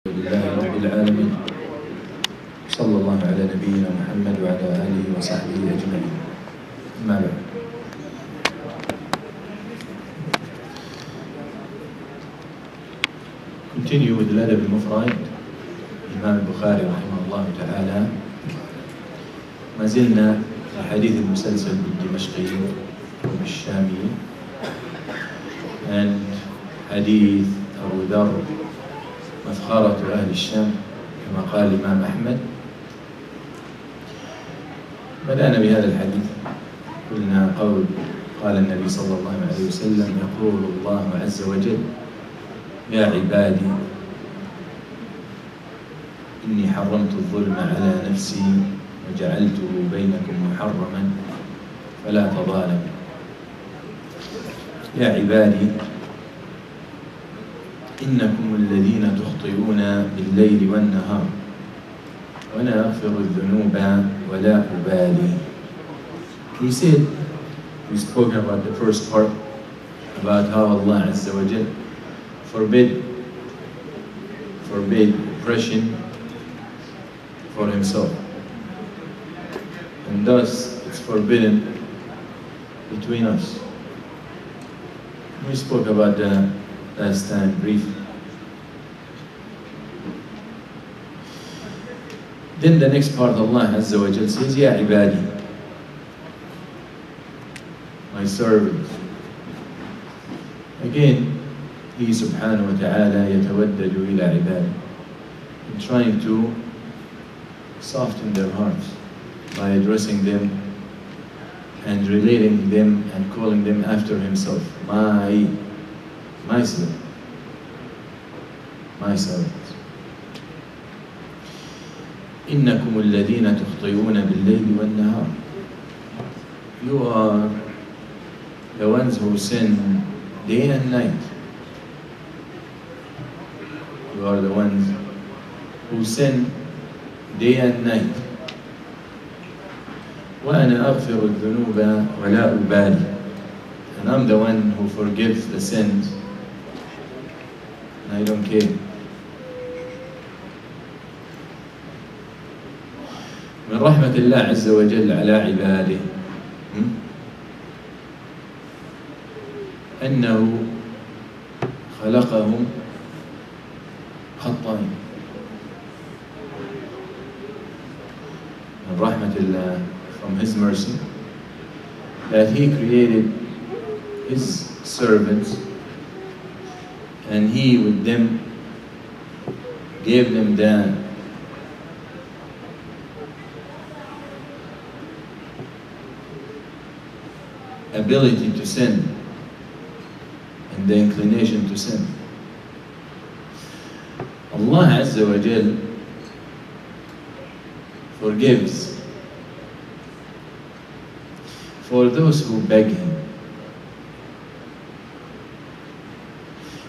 لله رب العالمين صلى الله على نبينا محمد وعلى آله وصحبه أجمعين. أما بعد، continue with الأدب المفرد الإمام البخاري رحمه الله تعالى. ما زلنا في الحديث المسلسل بالدمشقي وبالشامي and حديث أبو ذر مفخرة أهل الشام كما قال الإمام أحمد. بدأنا بهذا الحديث، قلنا قال النبي صلى الله عليه وسلم: يقول الله عز وجل: يا عبادي إني حرمت الظلم على نفسي وجعلته بينكم محرما فلا تظالموا. يا عبادي إنكم الذين تخطئون بالليل والنهار وأنا أغفر الذنوب ولا أبالي. He said, we spoke about the first part, about how Allah Azza wa Jal forbid oppression for Himself, and thus it's forbidden between us. We spoke about that last time briefly. Then the next part, Allah Azza wa Jal says: Ya ibadi, my servants. Again, He subhanahu wa ta'ala yatawaddadu ila ibadi, trying to soften their hearts by addressing them and relating them and calling them after Himself. My servant, my servants. إنكم الذين تخطئون بالليل والنهار. You are the ones who sin day and night. You are the ones who sin day and night. وأنا أغفر الذنوب ولا أبالي. And I'm the one who forgives the sins, and I don't care. من رحمة الله عز وجل على عباده أنه خلقهم خطائين. من رحمة الله, from His mercy, that He created His servants, and He with them gave them the ability to sin and the inclination to sin. Allah Azza wa Jal forgives for those who beg Him,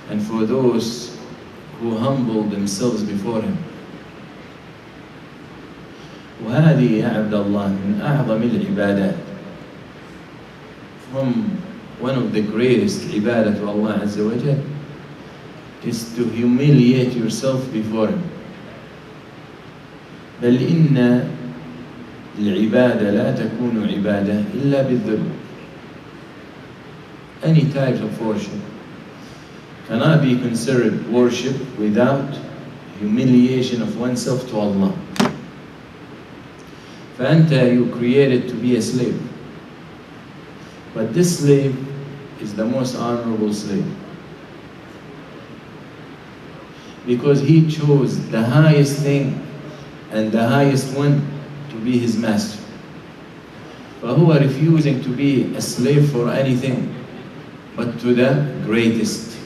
and for those who humble themselves before Him. وهذه يا عبد الله من أعظم العبادات. From one of the greatest ibadah to Allah Azza wa Jal is to humiliate yourself before Him. بل إن العبادة لا تكون عبادة إلا بالذل. Any type of worship cannot be considered worship without humiliation of oneself to Allah. فأنت, you created to be a slave, but this slave is the most honorable slave, because he chose the highest thing and the highest one to be his master. فهو refusing to be a slave for anything but to the greatest.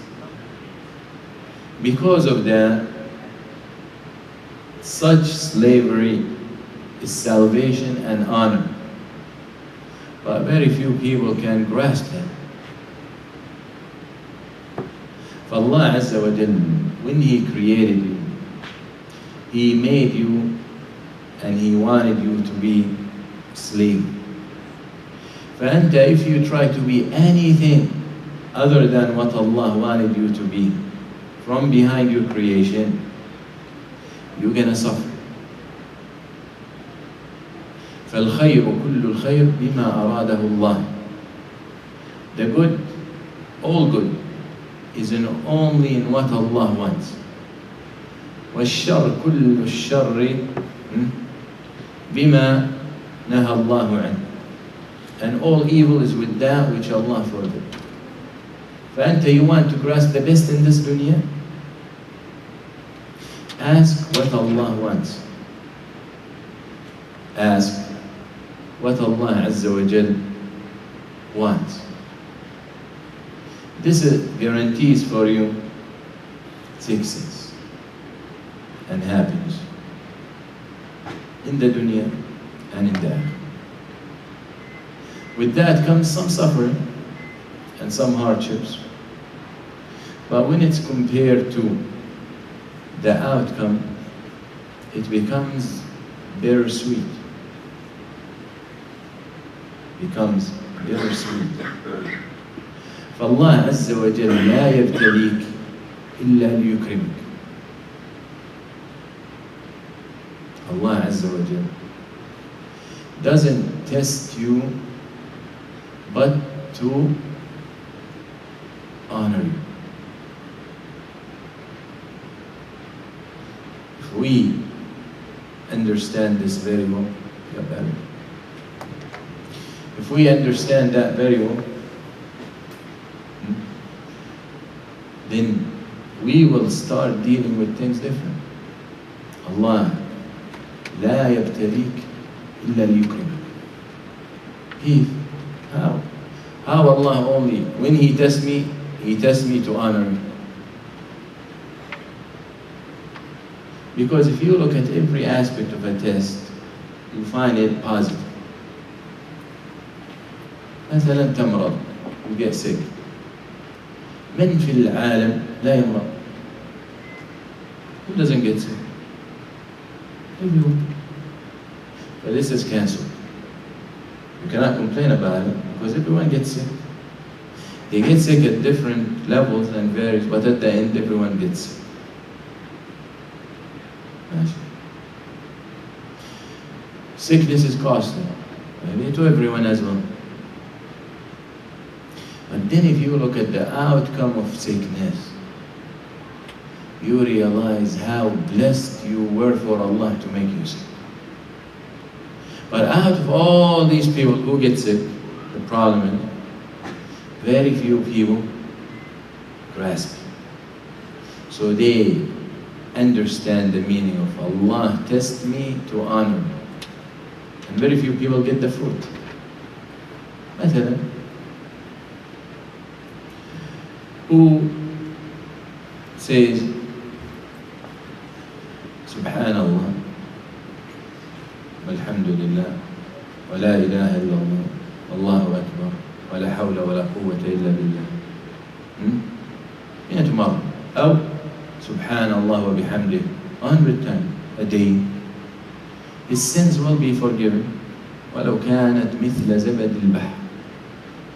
Because of that, such slavery is salvation and honor, but very few people can grasp that. For Allah Azza wa Jal, when He created you, He made you and He wanted you to be a slave. فأنت, if you try to be anything other than what Allah wanted you to be, from behind your creation, you're gonna suffer. فالخير كل الخير بما أراده الله. The good, all good, is only in what Allah wants. والشر كل الشر بما نهى الله عنه. And all evil is with that which Allah forbid. فأنت, you want to grasp the best in this dunya? Ask what Allah wants. Ask what Allah Azza wa Jal wants. This guarantees for you success and happiness in the dunya and in the akhirah. With that comes some suffering and some hardships. But when it's compared to the outcome, it becomes bittersweet. Becomes bittersweet. فالله عز وجل لا يبتليك إلا ليكرمك. Allah Azza wa Jal doesn't test you but to honor you. If we understand this very well, if we understand that very well, then we will start dealing with things different. Allah لا يبتليك إلا ليكرمك. How Allah only, when He tests me to honor me. Because if you look at every aspect of a test, you find it positive. مثلا تمرض, you get sick. من في العالم لا يمرض? Who doesn't get sick? Everyone. But this is cancelled. You cannot complain about it because everyone gets sick. They get sick at different levels and varies, but at the end everyone gets sick. Sickness is costly, maybe to everyone as well. But then if you look at the outcome of sickness, you realize how blessed you were for Allah to make you sick. But out of all these people who get sick, the problem is, very few people grasp it. So they understand the meaning of Allah test me to honor me. And very few people get the fruit. مثلا, who says, Subhanallah, walhamdulillah, wa la ilaha illallah, Allahu Akbar, wa la hawla wa la quwwata illa billah. 100 مرة. أو Subhanallah wa bihamdih 100 times a day. His sins will be forgiven. ولو كانت مثل زبد البحر.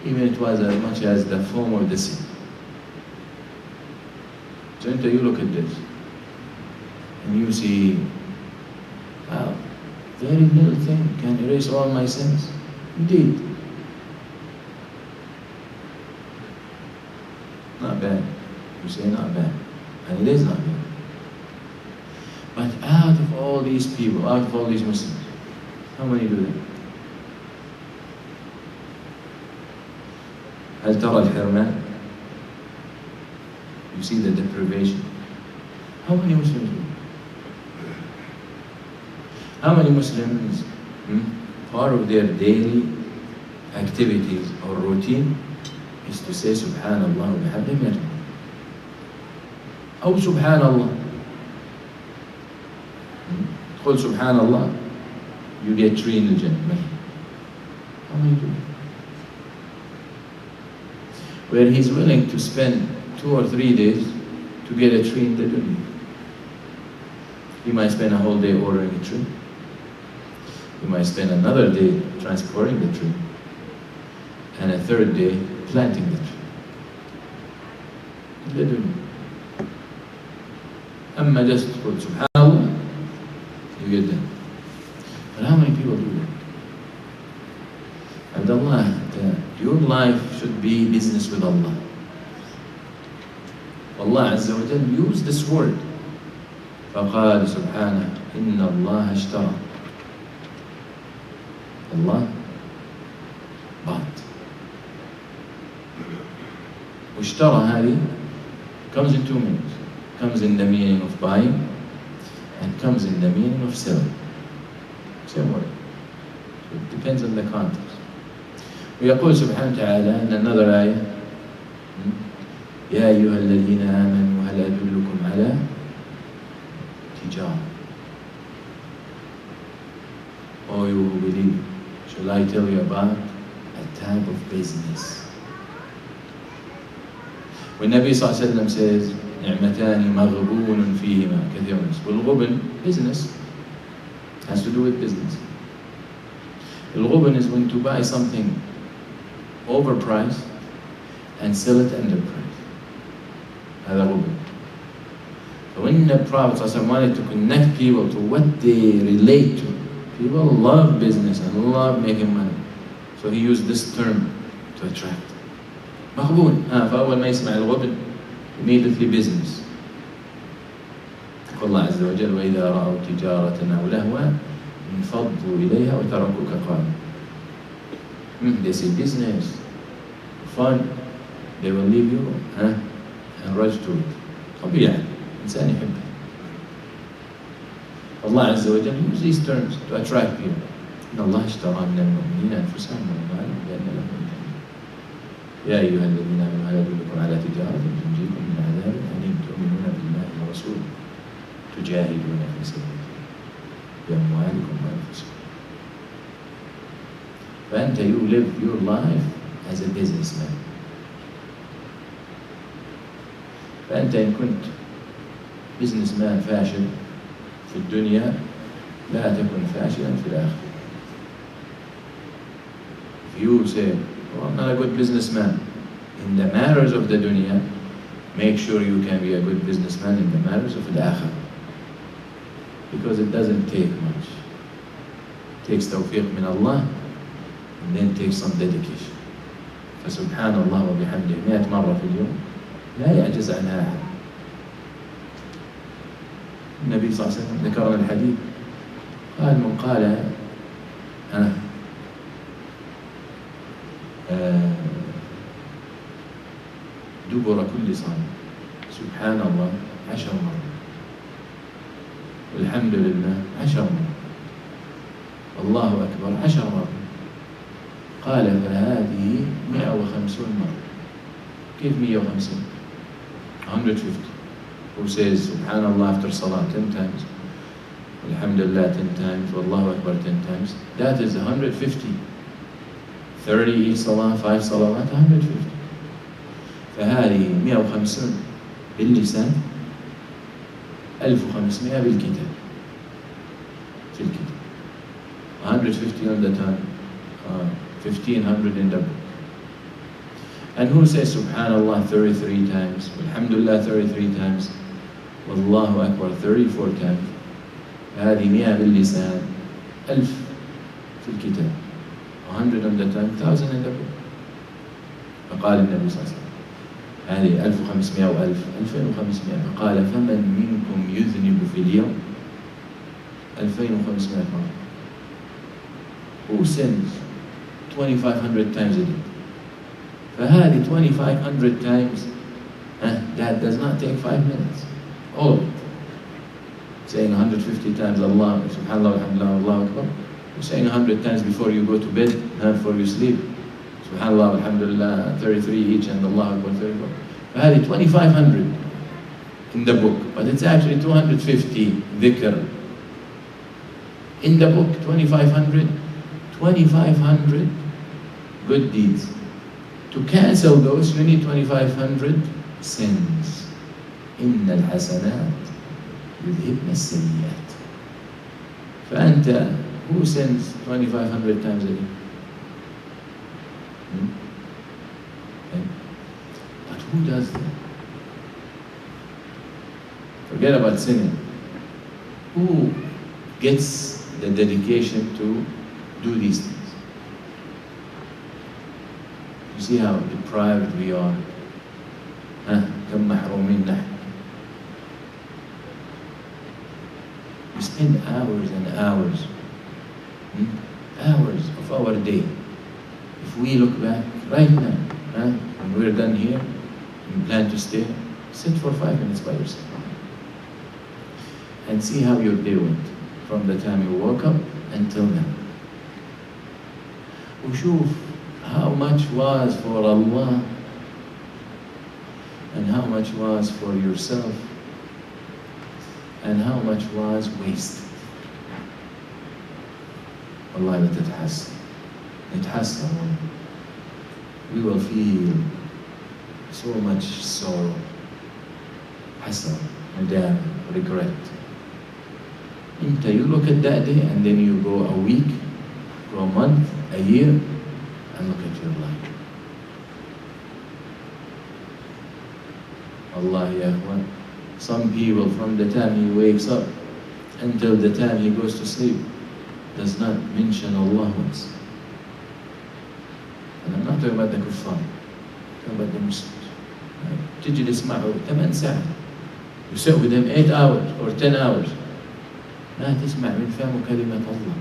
Even it was as much as the foam of the sea. So until you look at this, and you see, wow, very little thing can erase all my sins. Indeed. Not bad. You say not bad. And it is not bad. But out of all these people, out of all these Muslims, how many do that? هل ترى الحرمان? You see the deprivation. How many Muslims do? How many Muslims, part of their daily activities or routine is to say Subhanallah wa bihamdihi أو Subhanallah. قل Subhanallah, you get 3 in the Jannah. How many do? Where he's willing to spend 2 or 3 days to get a tree in the dunya. He might spend a whole day ordering a tree. He might spend another day transporting the tree. And a 3rd day planting the tree. In the dunya. Amma just put Subhanallah, life should be business with Allah. Allah Azza wa Jal used this word. فقال سبحانه إن الله اشترى. Allah bought. واشترى هذه comes in two meanings. Comes in the meaning of buying and comes in the meaning of selling. Same word. It depends on the context. ويقول سبحانه وتعالى in another ayah يا أيها الذين آمنوا هل أدلكم على تجارة. Oh, you who believe, shall I tell you about a type of business? When Nabi sallallahu alaihi wasallam says نعمتان مغبون فيهما كثير من الناس. والغبن, business, has to do with business. الغبن is when to buy something overpriced and sell it underpriced. هذا غبن. So when the Prophet ﷺ wanted to connect people to what they relate to, people love business and love making money. So he used this term to attract. مغبون. فأول ما يسمع الغبن, immediately business. يقول الله عز وجل وإذا رأوا تجارة أو لهوا انفضوا إليها وتركوك قائما. They say business, fun, they will leave you and rush to it. طبيعي, إنسان يحبه. Allah Azza wa Jalla uses these terms to attract people. إن الله اشترى من المؤمنين أنفسهم وأموالهم بأن لهم الجنة. يا أيها الذين آمنوا هل أدلكم على تجارة تنجيكم من عذاب أليم تؤمنون بالله ورسوله تجاهدون في سبيل الله بأموالكم وأنفسكم. فأنت you live your life as a businessman. فأنت إن كنت businessman فاشل في الدنيا لا تكن فاشلا في الآخرة. If you say, well, I'm not a good businessman in the matters of the dunya, make sure you can be a good businessman in the matters of the akhirah. Because it doesn't take much. It takes tawfiq min Allah and then takes some dedication. فسبحان الله وبحمده 100 مرة في اليوم لا يعجز عنها أحد. النبي صلى الله عليه وسلم ذكرنا الحديث قال من قال دبر كل صلاة سبحان الله 10 مرات والحمد لله 10 مرات الله أكبر 10 مرات قال فهذه 150 مرة. كيف 150؟ 150. Who says Subhanallah after Salah 10 times, Alhamdulillah 10 times, Wallahu Akbar 10 times, that is 150. 30 each Salah, 5 Salawat, 150. فهذه 150 باللسان 1500 بالكتاب في الكتاب 150 on the tongue 1500 in the book. And who says Subhanallah 33 times, Alhamdulillah 33 times, Wallahu Akbar 34 times, هذه 100 باللسان 1000 في الكتاب 100 on the tongue 1000 in the book. فقال النبي صلى الله عليه وسلم هذه 1500 و1000 2500. فقال فمن منكم يذنب في اليوم 2500 مرة. Who sins 2500 times a day? فهذه 2500 times that does not take 5 minutes. All of it. Saying 150 times Allah, Subhanallah, Alhamdulillah, Allahu Akbar. You're saying 100 times before you go to bed, before you sleep. Subhanallah, Alhamdulillah, 33 each, and Allah Akbar 34. فهذه 2500 in the book, but it's actually 250 dhikr. In the book, 2500 good deeds. To cancel those, you need 2500 sins. إن الحسنات يذهبن السيئات. فأنت, who sins 2500 times a day? Okay. But who does that? Forget about sinning. Who gets the dedication to do these things? You see how deprived we are. كم محرومين نحن. We spend hours and hours, hours of our day. If we look back right now, when we're done here, and plan to stay, sit for 5 minutes by yourself and see how your day went from the time you woke up until now. وشوف how much was for Allah and how much was for yourself and how much was wasted. والله لا تتحسن. نتحسن. We will feel so much sorrow, حسرة, ندامة, regret. You look at that day and then you go a week, go a month, a year, and look at your life. Allah ya akhwan, some people from the time he wakes up until the time he goes to sleep does not mention Allah once. And I'm not talking about the kuffar, I'm talking about the Muslims. تجلس معه 8 ساعات. You sit with him 8 hours or 10 hours. ما تسمع من فمه كلمة الله.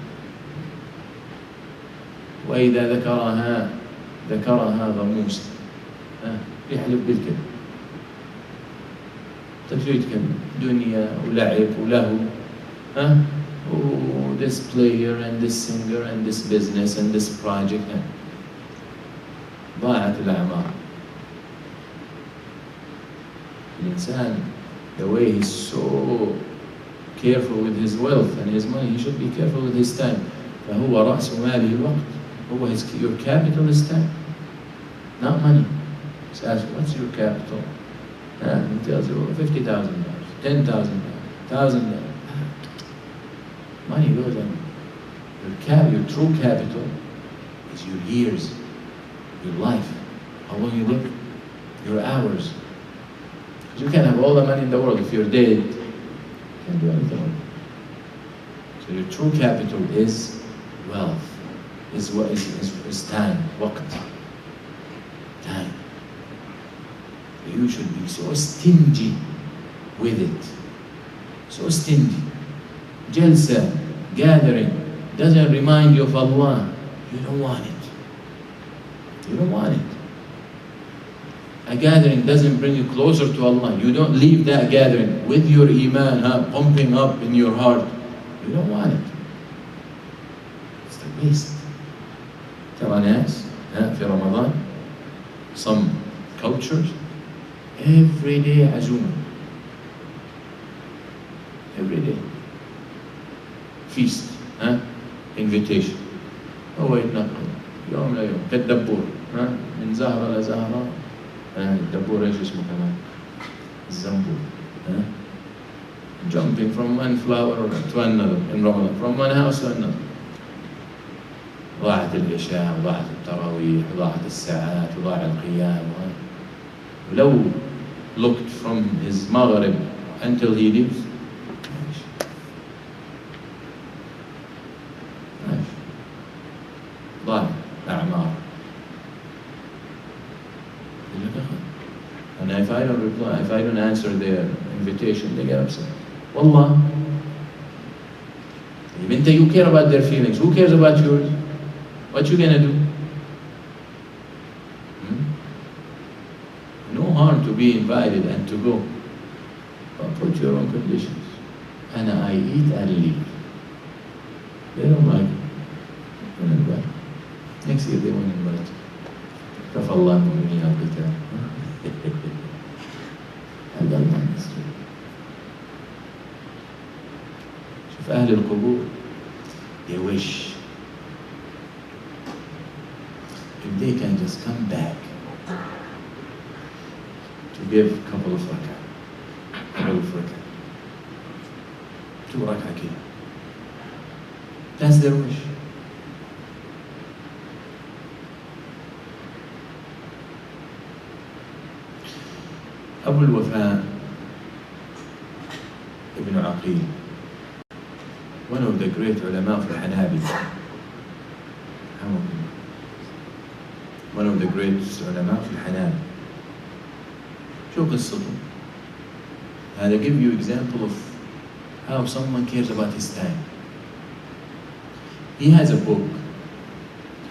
وإذا ذكرها غموس. يحلف بالكذب. طيب شو يتكلم؟ دنيا ولعب ولهو. This player and this singer and this business and this project. ضاعت الأعمار. الإنسان, the way he's so careful with his wealth and his money, he should be careful with his time. فهو رأس ماله الوقت. Your capital is time, not money. Just ask, what's your capital? He tells you $50,000, $10,000, $1,000. Money goes on. Your true capital is your years, your life, how long you live, your hours. Because you can have all the money in the world. If you're dead, you can't do anything with it. So your true capital is wealth, is time, waqt, time. You should be so stingy with it, so stingy. Jalsa, gathering, doesn't remind you of Allah, you don't want it. You don't want it. A gathering doesn't bring you closer to Allah. You don't leave that gathering with your iman pumping up in your heart. You don't want it. It's the best. ترى ناس في رمضان, some cultures, every day عزومة. Every day. Feast, invitation. هو يتنقل يوم لا يوم كالدبور, من زهرة لزهرة. الدبور ايش اسمه كمان؟ الزنبور. Jumping from one flower to another in Ramadan, from one house to another. ضاعت العشاء وضاعت التراويح وضاعت الساعات وضاع القيام. ولو looked from his maghrib until he leaves, ضاع أعمار. And if I don't reply, if I don't answer their invitation, they get upset. Wallah. Even though you care about their feelings, who cares about yours? What you gonna do? No harm to be invited and to go, but put your own conditions. And I eat and leave. They don't like it. Don't invite. Next year they won't invite. كفى الله المؤمنين القتال. هذا المعنى. شوف أهل القبور, they wish if they can just come back to give a couple of rak'ah, 2 rak'ah kid. That's their wish. أبو الوفاء ابن عقيل, one of the great ulama في الحنابلة, one of the great علماء في الحنابلة. شو قصته؟ I'll give you example of how someone cares about his time. He has a book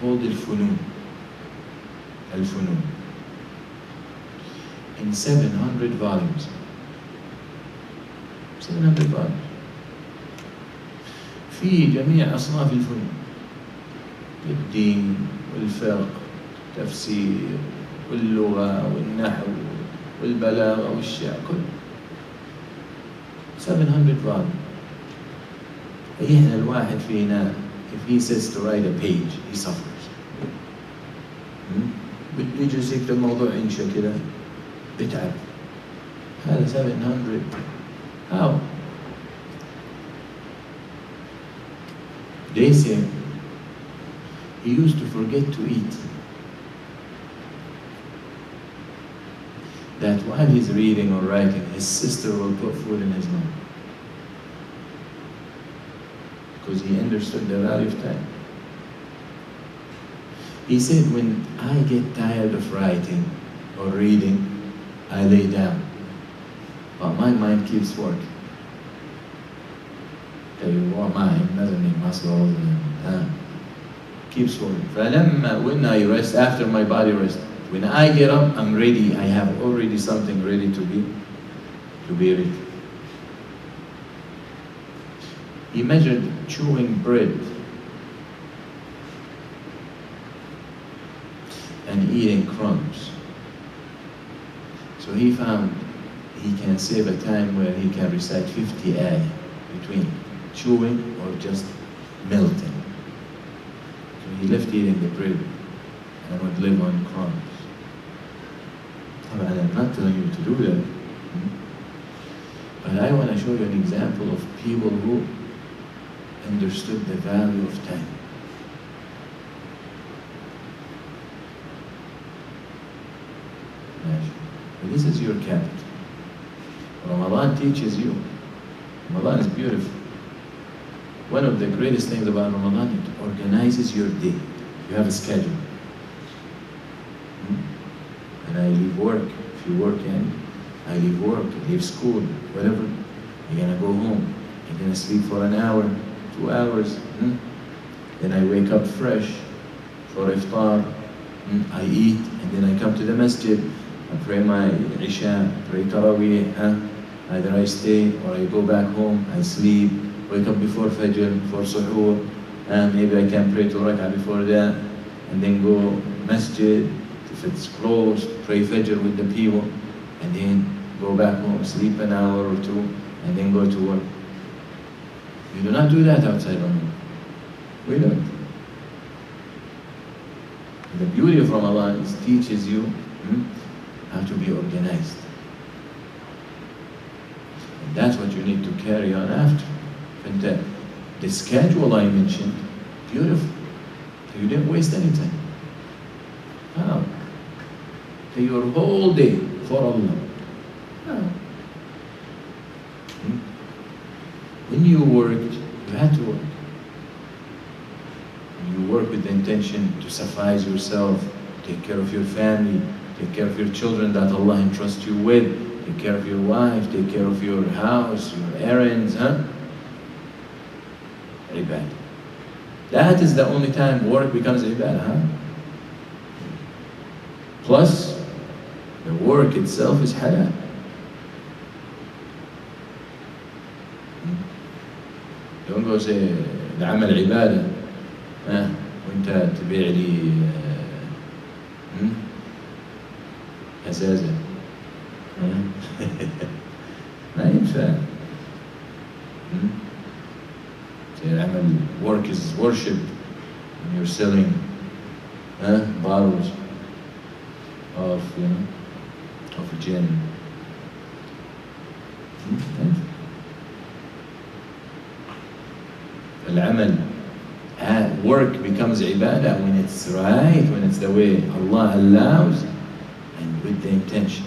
called الفنون in 700 volumes. 700 volumes. في جميع أصناف الفنون، الدين والفقه والتفسير واللغة والنحو والبلاغة والشعر، كله 700 volumes. إحنا الواحد فينا if he says to write a page he suffers. بده يجلس يكتب موضوع إنشاء كده بتعب. هذا 700. How? They say he used to forget to eat. That while he's reading or writing, his sister will put food in his mouth. Because he understood the value of time. He said, when I get tired of writing or reading, I lay down. But my mind keeps working. Tell you what, mind doesn't need muscles and keeps working. When I rest, after my body rests, when I get up, I'm ready. I have already something ready to be ready. He measured chewing bread and eating crumbs. So he found he can save a time where he can recite 50 ayah between chewing or just melting. So he left eating the bread and would live on crumbs. I'm not telling you to do that. But I want to show you an example of people who understood the value of time. This is your capital. Ramadan teaches you. Ramadan is beautiful. One of the greatest things about Ramadan, it organizes your day. You have a schedule. And I leave work. If you work in, I leave work, I leave school, whatever. You're gonna go home. You're gonna sleep for an hour, 2 hours. Then I wake up fresh for iftar. I eat, and then I come to the masjid. I pray my Isha, pray Tarawih. Either I stay or I go back home. I sleep, wake up before Fajr, before Suhoor. Maybe I can pray 2 rak'ah before that, and then go masjid. If it's closed, pray Fajr with the people, and then go back home, sleep an hour or 2, and then go to work. You do not do that outside Ramadan. We don't. The beauty of Ramadan is it teaches you how to be organized. And that's what you need to carry on after. And the schedule I mentioned, beautiful. So you didn't waste any time. How? So your whole day for Allah. How? When you worked, you had to work. You work with the intention to suffice yourself, take care of your family, take care of your children that Allah entrusts you with, take care of your wife, take care of your house, your errands, Ibadah. That is the only time work becomes ibadah, Plus, the work itself is halal. Don't go say, العمل عبادة. وانت تبيع لي أزازة. ما ينفع. العمل work is worship. When you're selling bottles of gin. العمل work becomes ibadah when it's right, when it's the way Allah allows, and with the intention.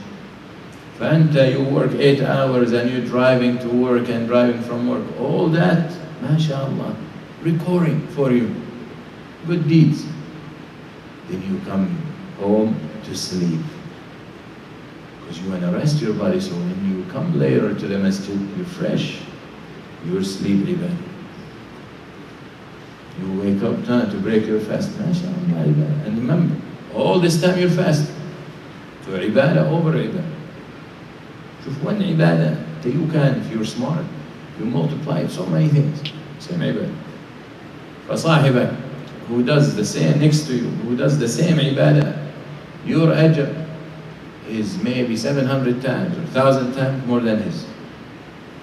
فأنت you work 8 hours and you're driving to work and driving from work, all that, mashallah, recording for you, good deeds. Then you come home to sleep. Because you want to rest your body, so when you come later to the masjid, you're fresh, you're sleep ibadah. You wake up time to break your fast, mashallah, ibadah. And remember, all this time you're fasting. So ibadah over ibadah. شوف one ibadah that you can, if you're smart, you multiply it so many things. Same ibadah. فصاحبك who does the same next to you, who does the same ibadah, your ajr is maybe 700 times or 1,000 times more than his.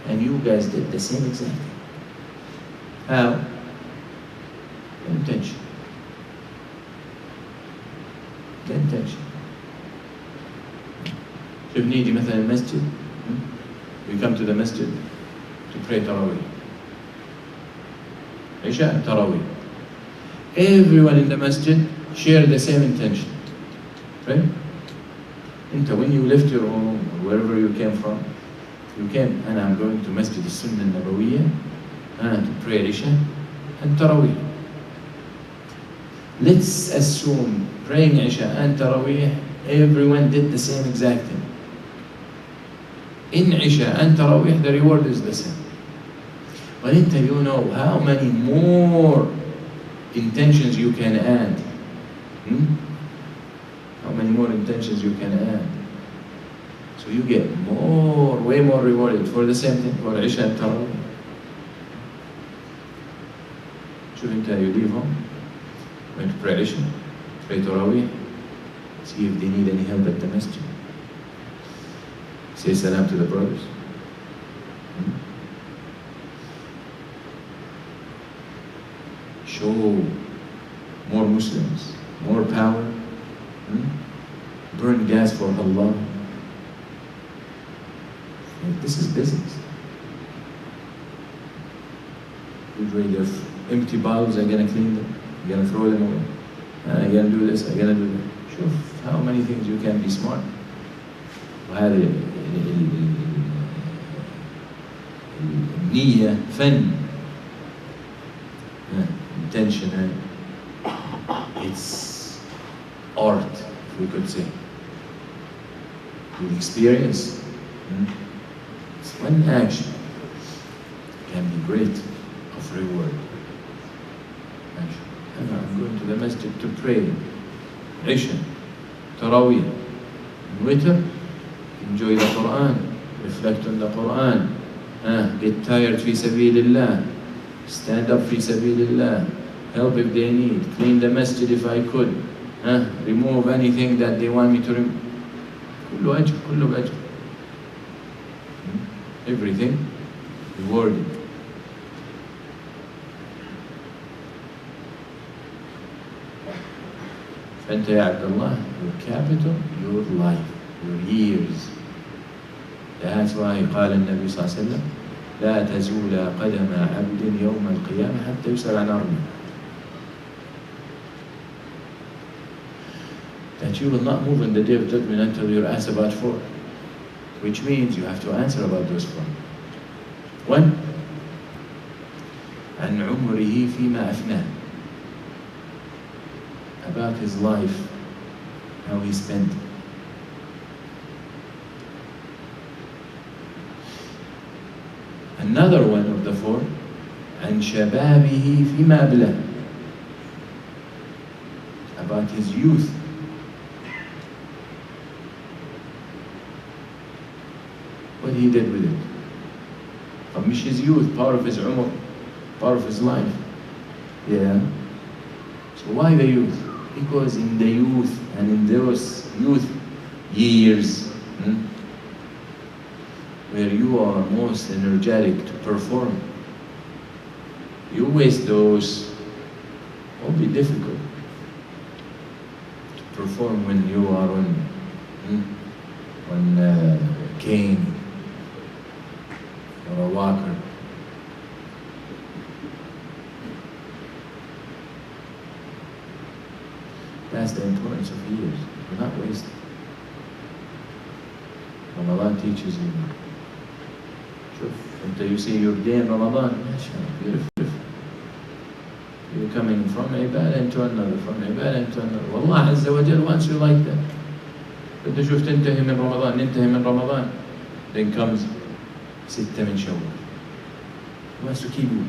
And you guys did the same exact thing. How? Intention. The intention. شوف نيجي مثلا المسجد, we come to the masjid to pray Tarawih. Isha, Tarawih. Everyone in the masjid share the same intention. Right? When you left your home or wherever you came from, you came, and I'm going to Masjid Assunah Annabaweya to pray Isha and Tarawih. Let's assume praying Isha and Tarawih, everyone did the same exact thing. In Isha and Tarawih, the reward is the same. But you know how many more intentions you can add. How many more intentions you can add. So you get more, way more rewarded for the same thing, for Isha and Tarawih. شوف you leave home, went to pray Isha, pray Tarawih, see if they need any help at the masjid. Say salam to the brothers. Show more Muslims, more power. Burn gas for Allah. This is business. Usually the empty bottles, I'm gonna clean them, I'm gonna throw them away. I'm gonna do this, I'm gonna do that. Sure, how many things you can be smart. وهذا النية فن. Intention, it's art, if we could say. With experience, it's one action can be great of reward. I'm going to the masjid to pray Isha, Tarawih, Witr, enjoy the Quran, reflect on the Quran, get tired fi sabilillah, stand up fi sabilillah, help if they need, clean the masjid if I could, remove anything that they want me to remove. كله أجر, كله أجر. Everything rewarded. فأنت يا عبد الله, your capital, your life, your years. That's why قال النبي صلى الله عليه وسلم لا تزول قدم عبد يوم القيامة حتى يسأل عن أربع. That you will not move in the day of judgment until you're asked about four. Which means you have to answer about those four. One, عن عمره فيما أفناه. About his life, how he spent it. Another one of the four, عن شبابه فيما أبلاه. About his youth. What he did with it. But مش his youth, part of his umr, part of his life. Yeah. So why the youth? Because in the youth and in those youth years, where you are most energetic to perform, you waste those, it will be difficult to perform when you are on a cane or a walker. That's the importance of years. Do not waste it. Ramadan teaches you. شوف, until you see your day in Ramadan, mashallah, beautiful. You're coming from ibadah into another, from ibadah into another. والله عز وجل wants you like that. بدنا نشوف تنتهي من رمضان، ننتهي من رمضان. Then comes 6 من شوال. He wants to keep you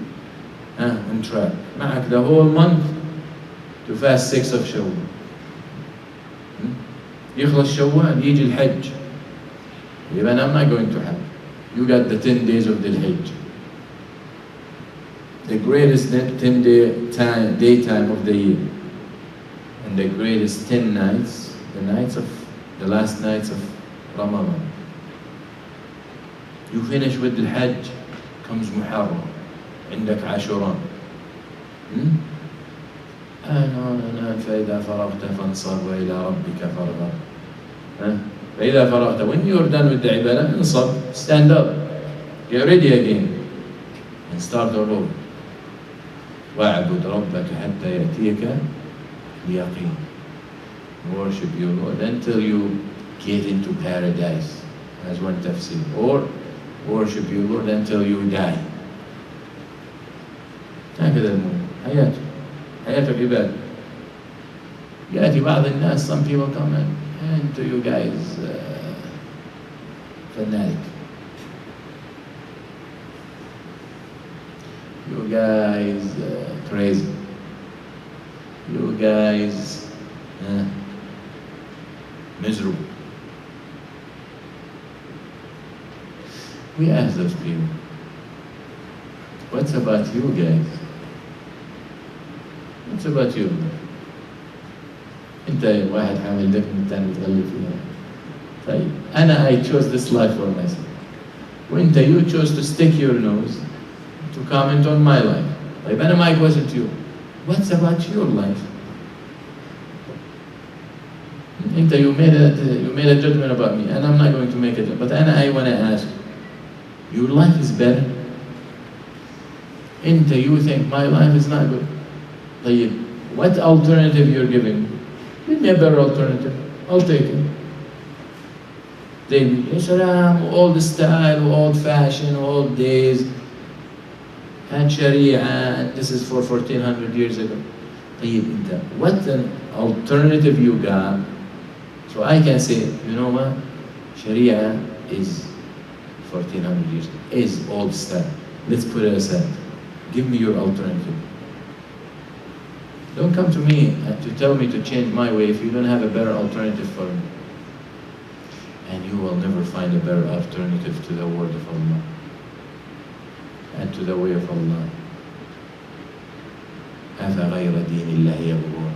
on track. معك the whole month to fast 6 of شوال. يخلص شوال يجي الحج. Even I'm not going to have. You got the 10 days of the Hajj. The greatest 10-day daytime of the year. And the greatest 10 nights, the last nights of Ramadan. You finish with the Hajj, comes Muharram. عندك عاشوراء. فإذا فرغت فانصب وإلى ربك فارغب. فإذا فرغت, when you're done with the ibadah, انصب, stand up, get ready again, and start all over. وَاعْبُدْ رَبَّكَ حَتَّى يَأْتِيَكَ الْيَقِينُ. Worship your Lord until you get into paradise, as one tafsir. Or worship your Lord until you die. هكذا المهم. حياة العباد. يأتي بعض الناس, some people come and to you guys fanatic. You guys crazy. You guys miserable. We ask those people, what's about you guys? What's about you? انت واحد حامل دك من الثاني بتغلي فيها. طيب انا I chose this life for myself. وانت you chose to stick your nose to comment on my life. طيب انا my question to you, what's about your life? انت you made a judgment about me and I'm not going to make it, but I want to ask, your life is better? انت you think my life is not good. طيب what alternative you're giving me? Give me a better alternative. I'll take it. Then, ya salam, old style, old fashion, old days, and Sharia, and this is for 1400 years ago. What an alternative you got? So I can say, you know what? Sharia is 1400 years, is old style. Let's put it aside. Give me your alternative. Don't come to me to tell me to change my way if you don't have a better alternative for me. And you will never find a better alternative to the word of Allah and to the way of Allah. أَفَغَيْرَ دِينِ اللَّهِ يَبْغُونَ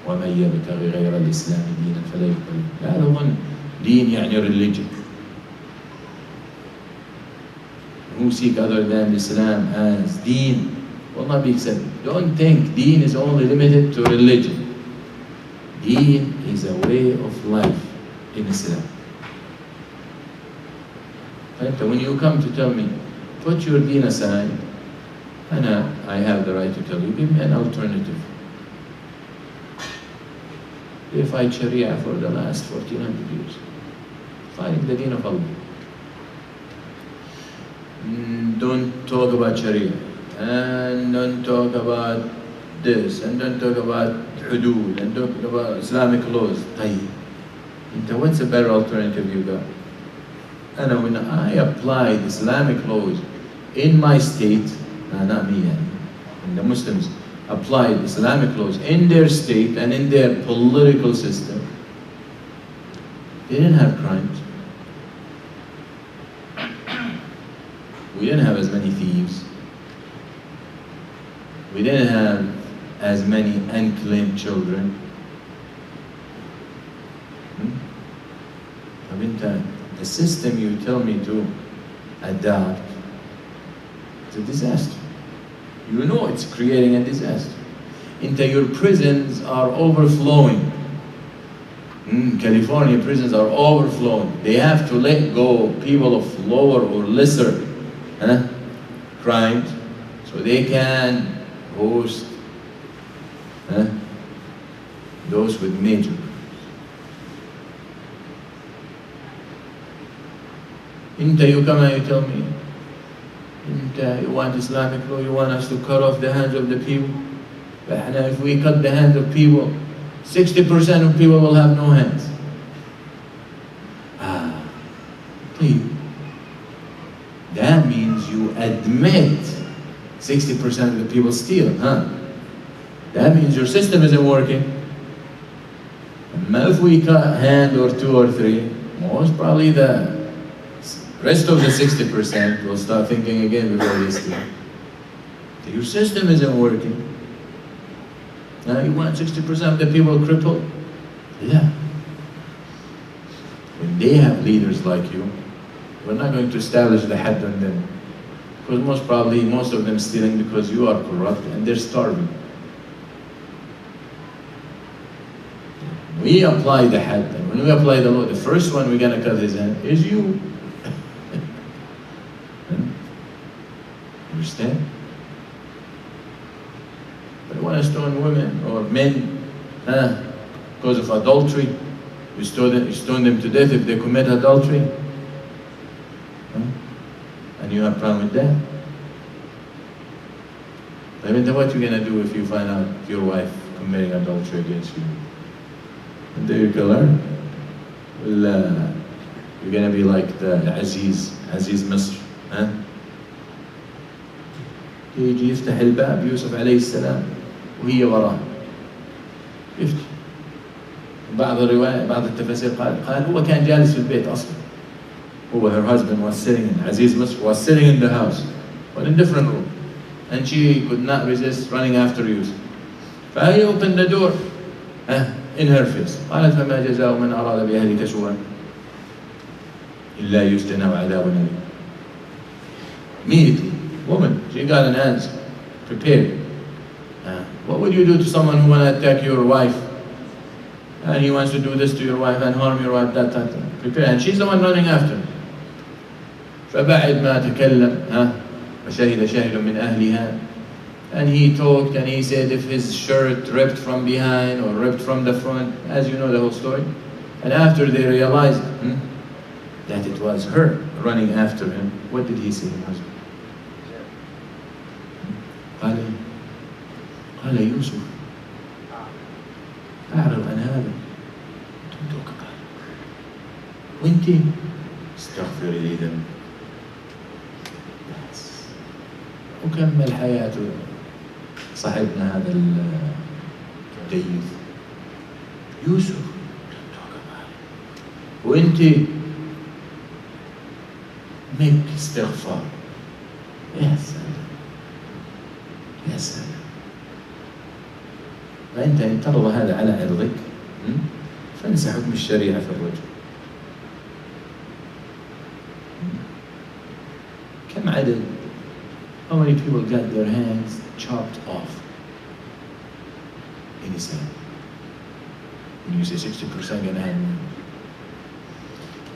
وَمَنْ يَبْتَغِ غَيْرَ الْإِسْلَامِ دِينًا فَلَا يُقْبَلُ. لا تظن دين يعني religion. Who seek other than Islam as deen will not be accepted. Don't think deen is only limited to religion. Deen is a way of life in Islam. When you come to tell me, put your deen aside, and I have the right to tell you, give me an alternative. They fight Sharia for the last 1400 years. Fighting the deen of Allah. Don't talk about Sharia. And don't talk about this, and don't talk about hudud, and don't talk about Islamic laws. What's a better alternative you got? And when I applied Islamic laws in my state, not me, when the Muslims applied Islamic laws in their state and in their political system, they didn't have crimes. We didn't have as many thieves. We didn't have as many unclaimed children. The system you tell me to adopt, it's a disaster. You know it's creating a disaster. Your prisons are overflowing. California prisons are overflowing. They have to let go people of lower or lesser crimes so they can host those with major crimes. You come and you tell me, You want Islamic law, you want us to cut off the hands of the people. But if we cut the hands of people, 60% of people will have no hands. Please. That means you admit 60% of the people steal, huh? That means your system isn't working. If we cut a hand or two or three, most probably the rest of the 60% will start thinking again before they steal. Your system isn't working. Now you want 60% of the people crippled? Yeah. When they have leaders like you, we're not going to establish the had on them. Because most probably, most of them stealing because you are corrupt and they're starving. We apply the had, and when we apply the law, the first one we're going to cut his hand is you. Understand? But you want to stone women or men because of adultery. You stone them to death if they commit adultery. And you have a problem with that. I mean, what you're going to do if you find out your wife committing adultery against you? And there you go, well, you're going to be like the Aziz Misr. يجي يفتح الباب يوسف عليه السلام وهي وراه يفتح. بعض التفاسير قال هو كان جالس في البيت أصلا. Her husband was sitting in, Aziz Misr was sitting in the house, but in a different room. And she could not resist running after Yusuf. فهي opened the door in her face. قالت فما جزاء من أراد بأهلك سوءا إلا يسجن أو عذاب أليم. Immediately, woman, she got an answer, prepared. What would you do to someone who wants to attack your wife? And he wants to do this to your wife and harm your wife, that. Prepare. And she's the one running after him. فبعد ما تكلم وشهد شاهد من أهلها. And he talked and he said if his shirt ripped from behind or ripped from the front, as you know the whole story. And after they realized that it was her running after him, what did he say? قال يوسف أعرض عن هذا. Don't talk about it. وانتي استغفري لي ذنبي. وكمل حياته صاحبنا هذا الديث. يوسف don't talk about it. وانتي make استغفار. يا سلام يا سلام. فأنت إن ترضى هذا على عرضك فانسى حكم الشريعة في الرجل. كم عدد? How many people got their hands chopped off in Islam? When you say 60% gonna have.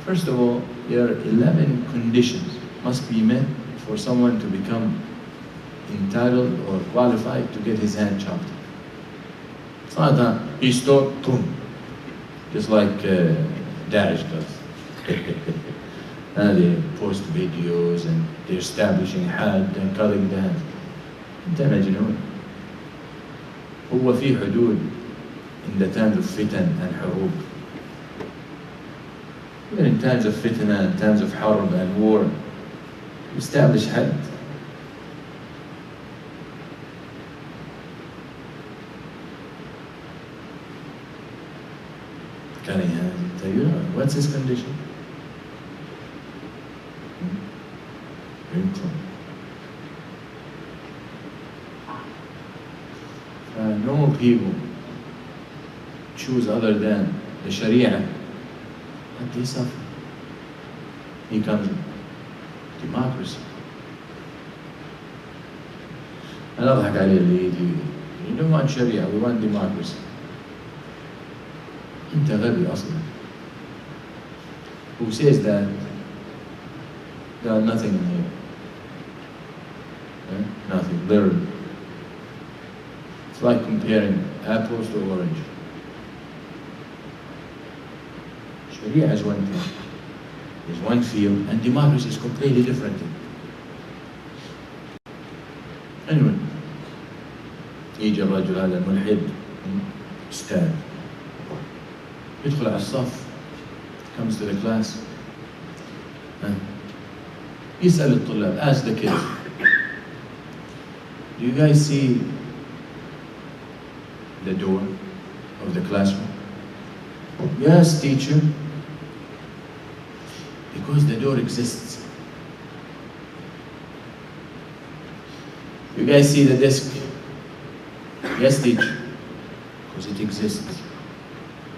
First of all, there are 11 conditions must be met for someone to become entitled or qualified to get his hand chopped off. It's not that he stopped, boom, just like Daesh does. They post videos and they're establishing had and cutting the hand. انت مجنون. هو في حدود in the times of fitan and حروب. Even in times of fitna and times of harb and war, establish had. Cutting hands. You know, what's his condition? No people choose other than the Sharia, but they suffer. He comes in democracy. أنا أضحك عليه اللي يجي. You don't want Sharia, we want democracy. أنت غبي أصلا. Who says that? There is nothing in here. Nothing, literally. It's like comparing apples to orange. Sharia is one thing, is one field, and democracy is completely different thing. Anyway, يجي الرجل هذا الملحد أستاذ يدخل على الصف, comes to the class, يسأل الطلاب, ask the kids, do you guys see the door of the classroom? Yes, teacher. Because the door exists. You guys see the desk? Yes, teacher. Because it exists.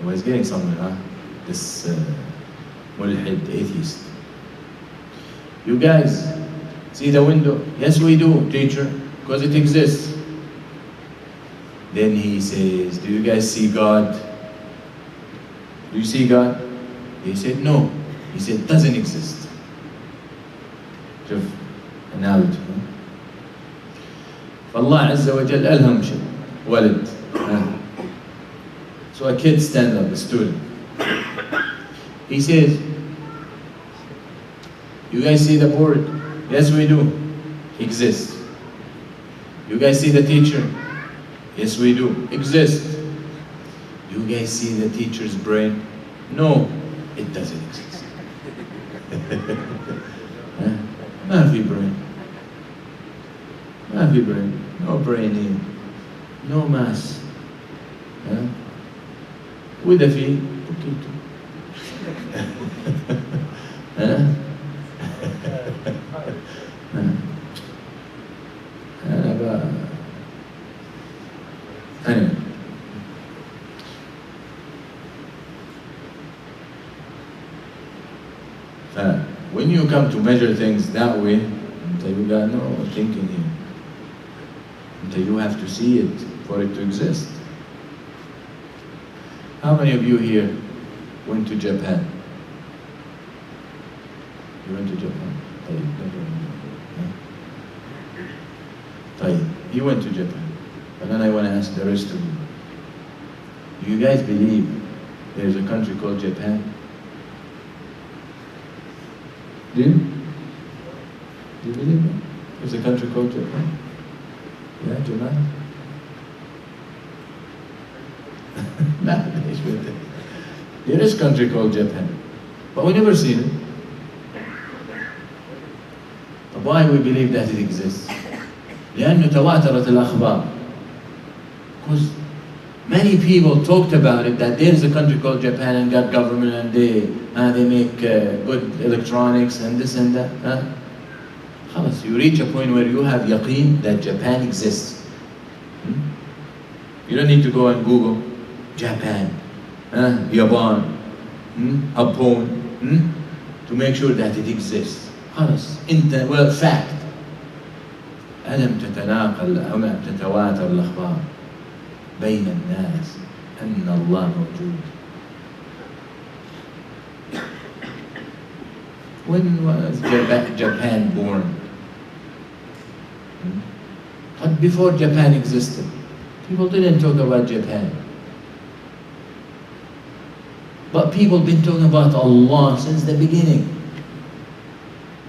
Oh, he's getting somewhere, huh? This mulhid atheist. You guys see the window? Yes, we do, teacher. Because it exists. Then he says, do you guys see God? Do you see God? They said, no. He said, doesn't exist. شوف analogy. فالله عز وجل ألهم شيء ولد. So a kid stands up, a student. He says, you guys see the board? Yes, we do. Exists. You guys see the teacher? Yes, we do. Exists. Do you guys see the teacher's brain? No, it doesn't exist. ما في brain. ما في brain. No brain here. No mass. وإذا في بوكيتو. أنا بقى anyway. When you come to measure things that way, you got no thinking here. You have to see it for it to exist. How many of you here went to Japan? You went to Japan? You went to Japan. And then I want to ask the rest of you. Do you guys believe there's a country called Japan? Do you? Do you believe that? There's a country called Japan? Yeah, Japan? There is a country called Japan, but we never seen it. But why we believe that it exists? لأنه تواترت الأخبار. Because many people talked about it, that there is a country called Japan and got government and they make good electronics and this and that. خلاص, you reach a point where you have yaqeen that Japan exists. You don't need to go and Google Japan, Japan, Upon, to make sure that it exists. خلاص, well, fact. ألم تتواتر الأخبار بين الناس أن الله موجود. When was Japan born? But before Japan existed, people didn't talk about Japan. But people been talking about Allah since the beginning.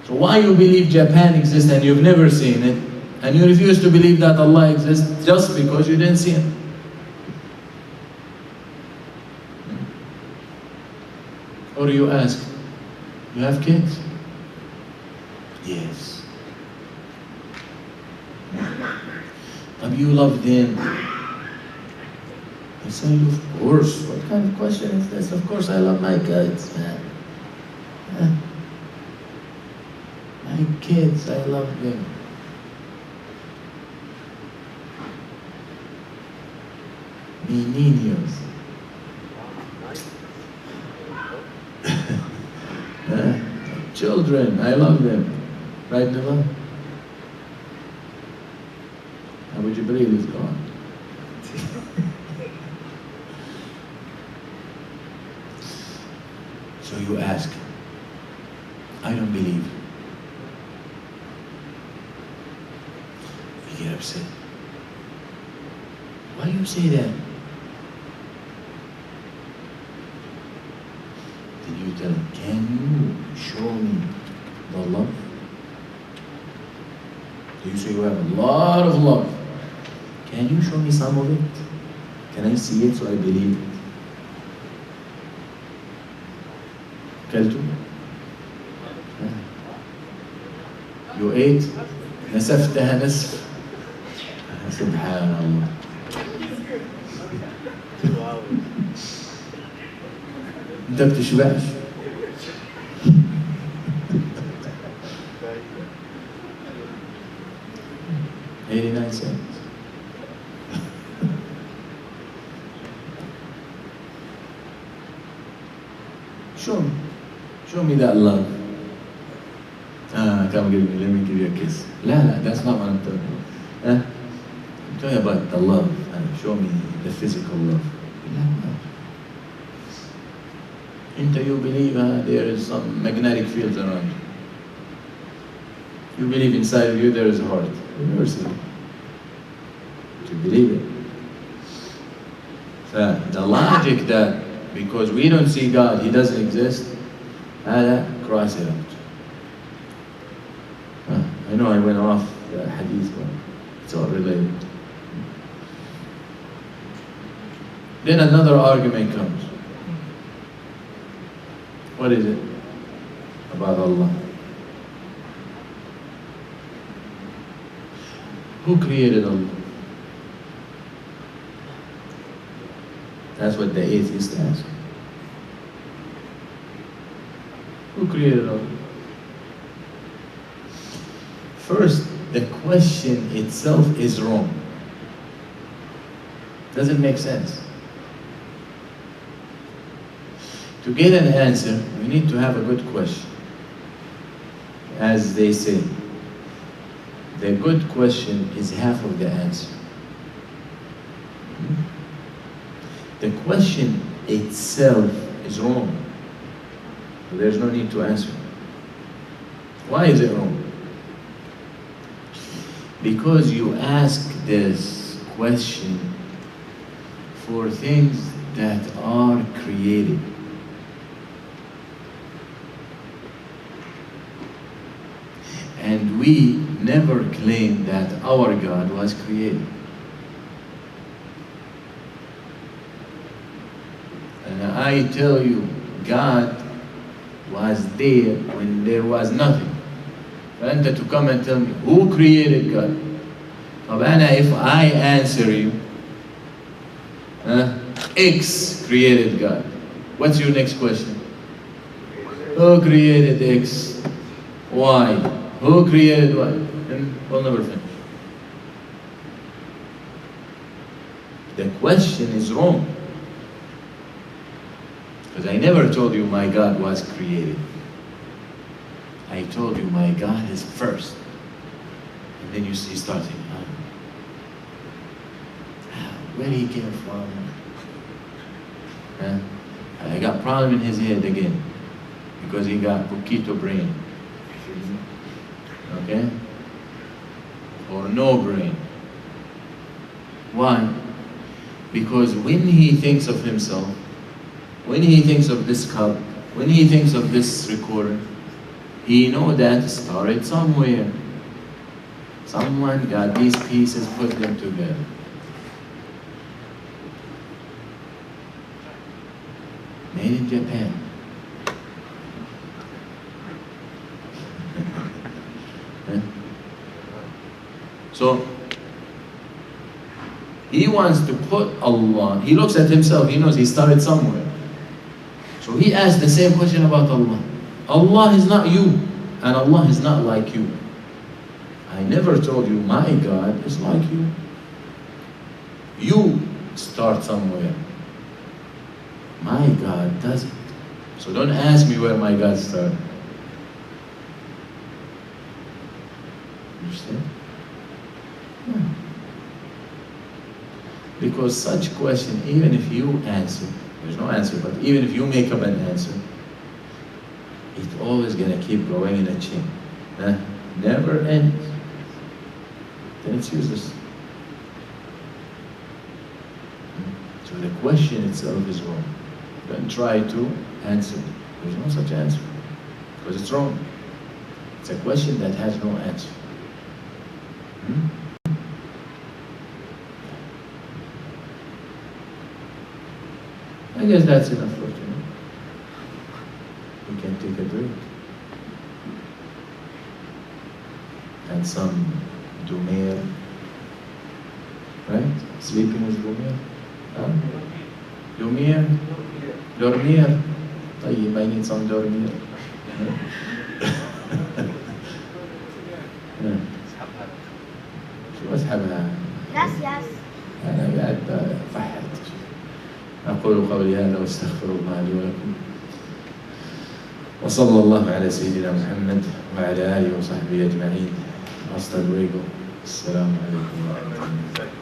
So why you believe Japan exists and you've never seen it, and you refuse to believe that Allah exists just because you didn't see Him? Or you ask, you have kids? Yes. But you love them? I say, of course. What kind of question is this? Of course I love my kids, man. My kids, I love them. Mi niños. Children, I love them. Right, Nila? How would you believe it's gone? So you ask, I don't believe. You get upset. Why do you say that? Did you tell him, can you show me the love? You say you have a lot of love. Can you show me some of it? Can I see it so I believe it? كلتوا؟ You ate? نسفتها نسف. سبحان الله. أنت بتشبعش. 89 cents. Show me that love. Come give me, let me give you a kiss. La, that's not what I'm talking about. I'm talking about the love. Show me the physical love. Until you believe there is some magnetic fields around you. You believe inside of you there is a heart. You never see it. You believe it. So the logic that because we don't see God, He doesn't exist, cross it out. I know I went off the hadith, but it's all related. Then another argument comes. What is it about Allah? Who created Allah? That's what the atheist asks. Who created Allah? First, the question itself is wrong. Doesn't make sense. To get an answer, we need to have a good question. As they say, the good question is half of the answer. The question itself is wrong. There's no need to answer. Why is it wrong? Because you ask this question for things that are created. And we never claim that our God was created. And I tell you, God was there when there was nothing. فأنت to come and tell me, who created God? If I answer you, X created God. What's your next question? Who created X? Y? Who created Y? And we'll never finish. The question is wrong. Because I never told you my God was created. I told you my God is first. And then you start saying, where he came from? I got problem in his head again. Because he got poquito brain. Okay? Or no brain. Why? Because when he thinks of himself, when he thinks of this cup, when he thinks of this recorder, he knows that it started somewhere. Someone got these pieces, put them together. Made in Japan. So, he wants to put Allah, he looks at himself, he knows he started somewhere. So he asks the same question about Allah. Allah is not you, and Allah is not like you. I never told you my God is like you. You start somewhere. My God doesn't. So don't ask me where my God started. Understand? Yeah. Because such question, even if you answer, there's no answer, but even if you make up an answer, it's always going to keep going in a chain. Never ends. Then it's useless. So the question itself is wrong. Don't try to answer it. There's no such answer. Because it's wrong. It's a question that has no answer. guess that's enough for today. We can take a break. And some Dumer, right? Sleeping with Dumer. Huh? Dumer? Dormir. طيب, I need some dormir. شو أسحبها؟ Gracias. أنا قاعد بفحت. أقول قولي هذا واستغفر الله لي ولكم. وصلى الله على سيدنا محمد وعلى آله وصحبه أجمعين. Hasta luego. السلام عليكم ورحمة الله.